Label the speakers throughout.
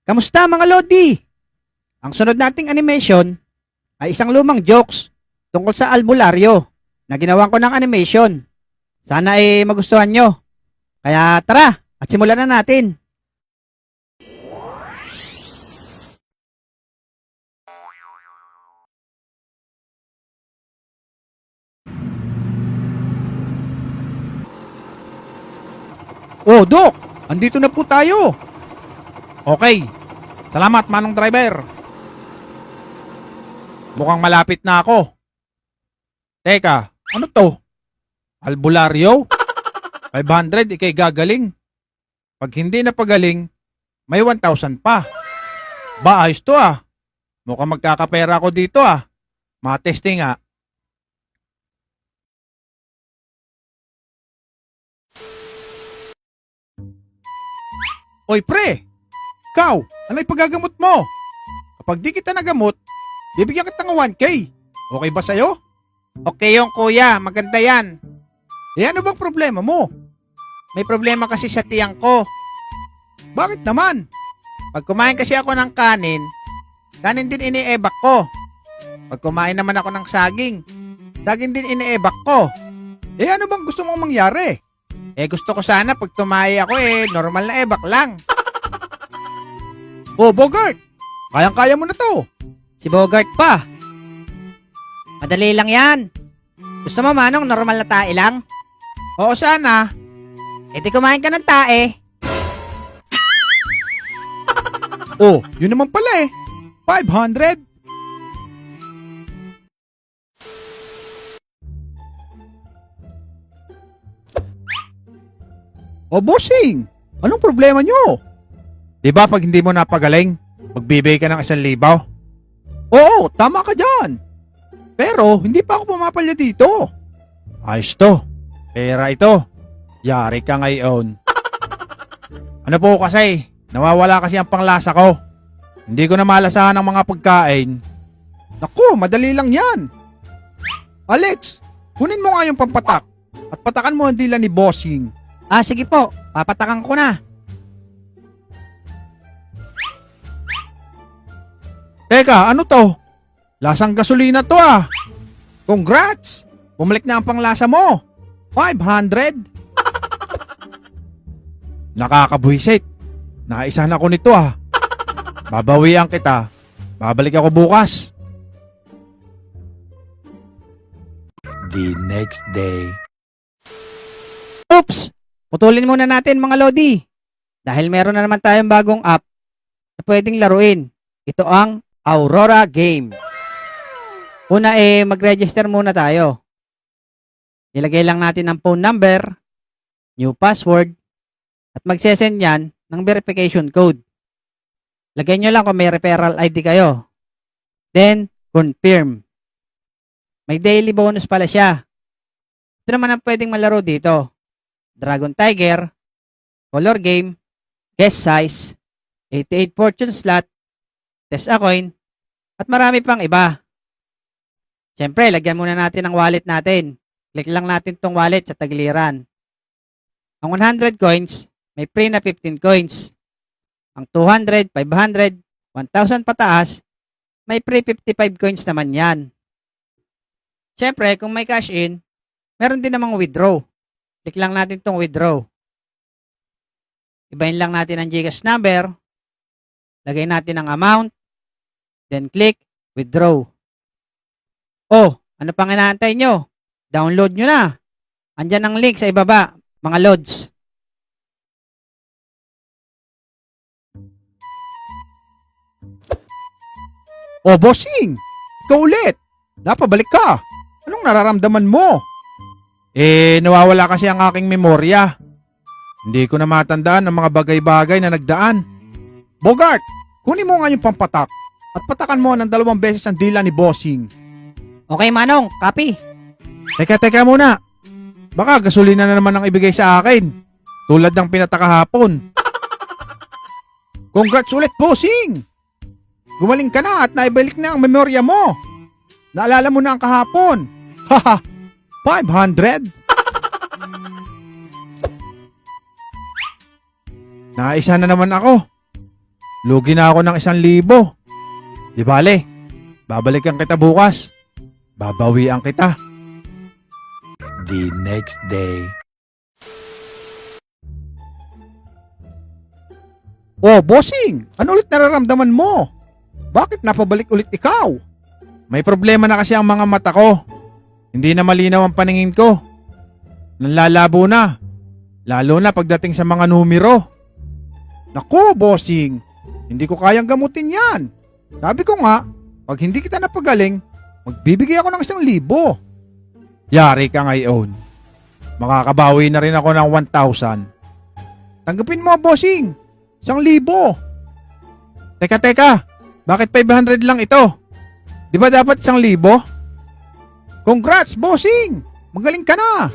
Speaker 1: Kamusta mga Lodi? Ang sunod nating animation ay isang lumang jokes tungkol sa albularyo na ginawan ko ng animation. Sana ay magustuhan nyo. Kaya tara, at simulan na natin.
Speaker 2: Oh, Dok! Andito na po tayo! Okay. Salamat, Manong Driver. Mukhang malapit na ako. Teka, ano to? Albularyo? 500, ikay gagaling. Pag hindi na pagaling, may 1,000 pa. Ba, ayos to ah. Mukhang magkakapera ako dito ah. Matesting nga. Oy pre, ikaw, ano ipagagamot mo? Kapag di kita nagamot, bibigyan kita ng 1K. Okay ba sa'yo?
Speaker 3: Okay yung kuya, maganda yan.
Speaker 2: Eh ano bang problema mo?
Speaker 3: May problema kasi sa tiyang ko.
Speaker 2: Bakit naman?
Speaker 3: Pag kumain kasi ako ng kanin, kanin din iniebak ko. Pag kumain naman ako ng saging, saging din iniebak ko.
Speaker 2: Eh ano bang gusto mong mangyari?
Speaker 3: Gusto ko sana pag tumahi ako normal na ebak lang.
Speaker 2: Oh Bogart, kayang-kaya mo na to.
Speaker 1: Si Bogart pa. Madali lang yan. Gusto mo manong normal na tae lang?
Speaker 3: Oo sana.
Speaker 1: E di kumain ka ng tae.
Speaker 2: Oh, yun naman pala 500. Oh, bossing! Anong problema nyo? Di ba pag hindi mo napagaling, magbibigay ka ng 1,000? Oo, tama ka dyan. Pero, hindi pa ako pumapalya dito. Ayos to. Pera ito. Yari ka ngayon. Ano po kasi, nawawala kasi ang panglasa ko. Hindi ko na malasahan ang mga pagkain. Naku, madali lang yan. Alex, kunin mo nga yung pampatak at patakan mo ang dila ni bossing.
Speaker 1: Ah, sige po. Papatakan ko na.
Speaker 2: Teka, ano to? Lasang gasolina to ah. Congrats! Bumalik na ang panglasa mo. 500? Nakakabuhisit. Naisahan ako nito ah. Babawian kita. Babalik ako bukas. The next day.
Speaker 1: Oops! Putulin muna natin mga Lodi. Dahil meron na naman tayong bagong app na pwedeng laruin. Ito ang Aurora Game. Una mag-register muna tayo. Ilagay lang natin ang phone number, new password, at magsesend yan ng verification code. Lagay nyo lang kung may referral ID kayo. Then, confirm. May daily bonus pala siya. Ito naman ang pwedeng malaro dito. Dragon Tiger, Color Game, Guess Size, 88 Fortune Slot, Test a Coin, at marami pang iba. Siyempre, lagyan muna natin ang wallet natin. Click lang natin tong wallet sa tagiliran. Ang 100 coins, may free na 15 coins. Ang 200, 500, 1,000 pataas, may free 55 coins naman yan. Siyempre, kung may cash in, meron din namang withdraw. Click lang natin tong withdraw. Ibahin lang natin ang GCash number. Lagay natin ang amount. Then click withdraw. Oh, ano pang inaantay nyo? Download nyo na. Andyan ang link sa ibaba, mga lods.
Speaker 2: Oh, bossing! Ikaw ulit! Napabalik ka! Anong nararamdaman mo? Nawawala kasi ang aking memorya. Hindi ko na matandaan ang mga bagay-bagay na nagdaan. Bogart, kunin mo nga yung pampatak at patakan mo ng 2 beses ang dila ni bossing.
Speaker 1: Okay, Manong. Copy.
Speaker 2: Teka muna. Baka gasolina na naman ang ibigay sa akin. Tulad ng pinataka hapon. Congrats ulit, bossing! Gumaling ka na at naibalik na ang memorya mo. Naalala mo na ang kahapon. Haha, 500? Naisa na naman ako. Lugi na ako ng 1,000. Di bale, babalikan kita bukas. Babawian kita. The next day. Oh, bossing! Ano ulit nararamdaman mo? Bakit napabalik ulit ikaw? May problema na kasi ang mga mata ko. Hindi na malinaw ang paningin ko. Nanlalabo na. Lalo na pagdating sa mga numero. Nako, bossing! Hindi ko kayang gamutin yan. Sabi ko nga, pag hindi kita napagaling, magbibigay ako ng 1,000. Yari ka ngayon. Makakabawi na rin ako ng 1,000. Tanggapin mo, bossing. 1,000. Teka. Bakit 500 lang ito? Di ba dapat 1,000? Congrats, bossing! Magaling ka na.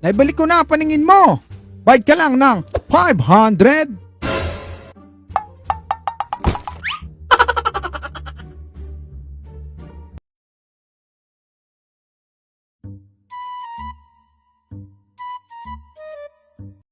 Speaker 2: Naibalik ko na ang paningin mo. Bayad ka lang ng 500.